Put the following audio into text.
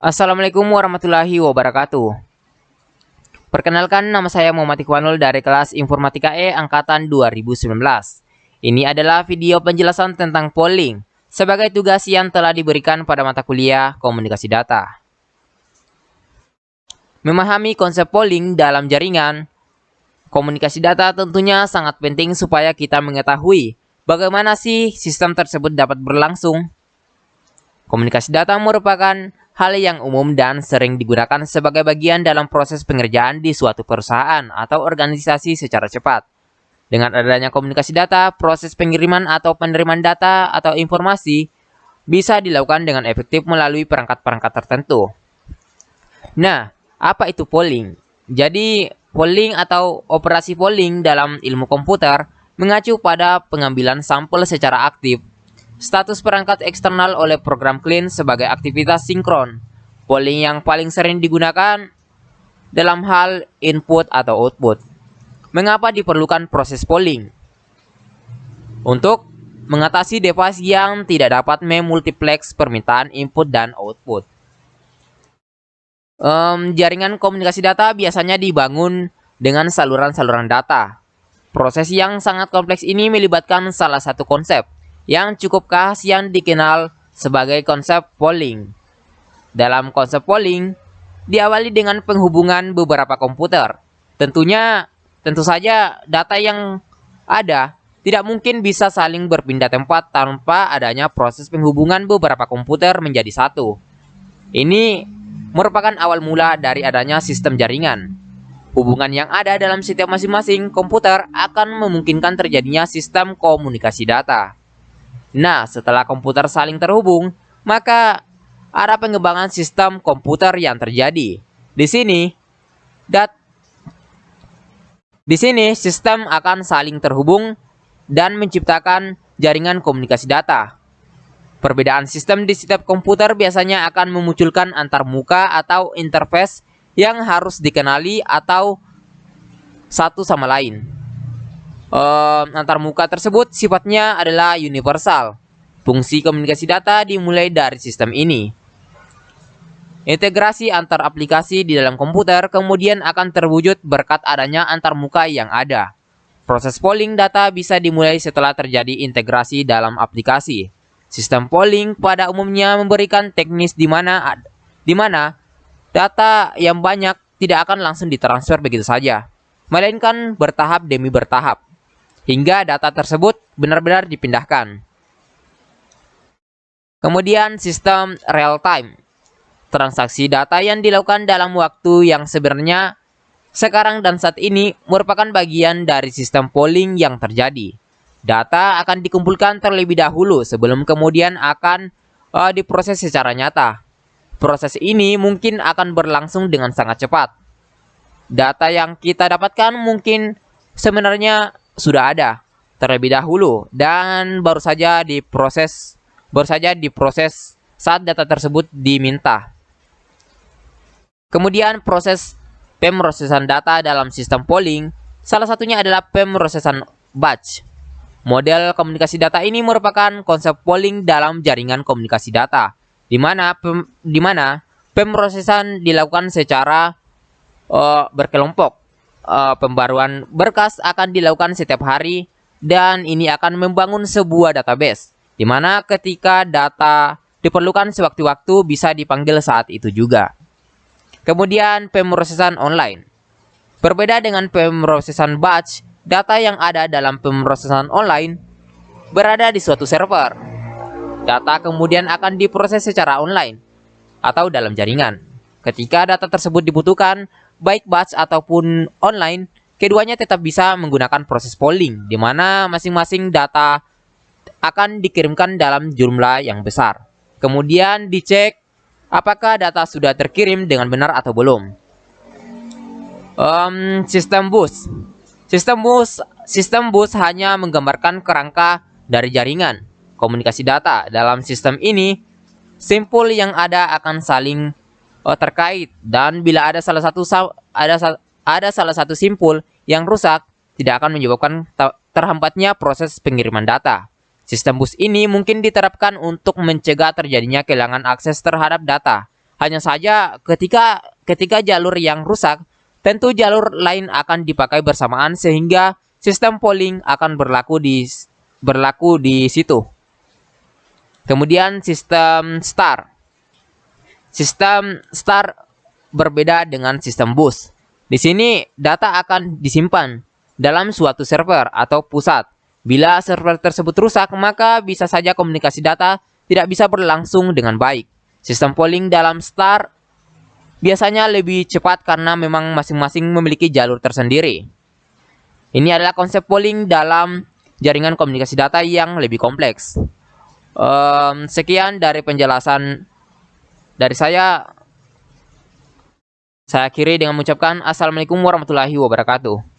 Assalamualaikum warahmatullahi wabarakatuh. Perkenalkan, nama saya Muhammad Ikhwanul dari kelas Informatika E Angkatan 2019. Ini adalah video penjelasan tentang polling sebagai tugas yang telah diberikan pada mata kuliah Komunikasi Data. Memahami konsep polling dalam jaringan komunikasi data tentunya sangat penting supaya kita mengetahui bagaimana sih sistem tersebut dapat berlangsung. Komunikasi data merupakan hal yang umum dan sering digunakan sebagai bagian dalam proses pengerjaan di suatu perusahaan atau organisasi secara cepat. Dengan adanya komunikasi data, proses pengiriman atau penerimaan data atau informasi bisa dilakukan dengan efektif melalui perangkat-perangkat tertentu. Nah, apa itu polling? Jadi, polling atau operasi polling dalam ilmu komputer mengacu pada pengambilan sampel secara aktif. Status perangkat eksternal oleh program clean sebagai aktivitas sinkron. Polling yang paling sering digunakan dalam hal input atau output. Mengapa diperlukan proses polling? Untuk mengatasi device yang tidak dapat memultiplex permintaan input dan output. Jaringan komunikasi data biasanya dibangun dengan saluran-saluran data. Proses yang sangat kompleks ini melibatkan salah satu konsep yang cukup khas yang dikenal sebagai konsep polling. Dalam konsep polling, diawali dengan penghubungan beberapa komputer. Tentu saja data yang ada tidak mungkin bisa saling berpindah tempat tanpa adanya proses penghubungan beberapa komputer menjadi satu. Ini merupakan awal mula dari adanya sistem jaringan. Hubungan yang ada dalam setiap masing-masing komputer akan memungkinkan terjadinya sistem komunikasi data. Nah, setelah komputer saling terhubung, maka ada pengembangan sistem komputer yang terjadi. Di sini sistem akan saling terhubung dan menciptakan jaringan komunikasi data. Perbedaan sistem di setiap komputer biasanya akan memunculkan antarmuka atau interface yang harus dikenali atau satu sama lain. Antarmuka tersebut sifatnya adalah universal. Fungsi komunikasi data dimulai dari sistem ini. Integrasi antar aplikasi di dalam komputer kemudian akan terwujud berkat adanya antarmuka yang ada. Proses polling data bisa dimulai setelah terjadi integrasi dalam aplikasi. Sistem polling pada umumnya memberikan teknis di mana data yang banyak tidak akan langsung ditransfer begitu saja, melainkan bertahap demi bertahap, hingga data tersebut benar-benar dipindahkan. Kemudian sistem real time. Transaksi data yang dilakukan dalam waktu yang sebenarnya sekarang dan saat ini merupakan bagian dari sistem polling yang terjadi. Data akan dikumpulkan terlebih dahulu sebelum kemudian akan diproses secara nyata. Proses ini mungkin akan berlangsung dengan sangat cepat. Data yang kita dapatkan mungkin sebenarnya sudah ada terlebih dahulu dan baru saja diproses saat data tersebut diminta. Kemudian proses pemrosesan data dalam sistem polling, salah satunya adalah pemrosesan batch. Model komunikasi data ini merupakan konsep polling dalam jaringan komunikasi data, di mana pemrosesan dilakukan secara berkelompok. Pembaruan berkas akan dilakukan setiap hari dan ini akan membangun sebuah database, di mana ketika data diperlukan sewaktu-waktu bisa dipanggil saat itu juga. Kemudian pemrosesan online. Berbeda dengan pemrosesan batch, data yang ada dalam pemrosesan online berada di suatu server. Data kemudian akan diproses secara online atau dalam jaringan. Ketika data tersebut dibutuhkan, baik batch ataupun online, keduanya tetap bisa menggunakan proses polling, di mana masing-masing data akan dikirimkan dalam jumlah yang besar. Kemudian dicek apakah data sudah terkirim dengan benar atau belum. Sistem bus. Sistem bus hanya menggambarkan kerangka dari jaringan komunikasi data. Dalam sistem ini, simpul yang ada akan saling terkait dan bila ada salah satu simpul yang rusak, tidak akan menyebabkan terhambatnya proses pengiriman data. Sistem bus ini mungkin diterapkan untuk mencegah terjadinya kehilangan akses terhadap data Hanya saja ketika jalur yang rusak, tentu jalur lain akan dipakai bersamaan sehingga sistem polling akan berlaku di situ. Kemudian sistem star. Sistem star berbeda dengan sistem bus. Di sini data akan disimpan dalam suatu server atau pusat. Bila server tersebut rusak, maka bisa saja komunikasi data tidak bisa berlangsung dengan baik. Sistem polling dalam star biasanya lebih cepat karena memang masing-masing memiliki jalur tersendiri. Ini adalah konsep polling dalam jaringan komunikasi data yang lebih kompleks. Sekian dari penjelasan dari saya. Saya akhiri dengan mengucapkan Assalamualaikum warahmatullahi wabarakatuh.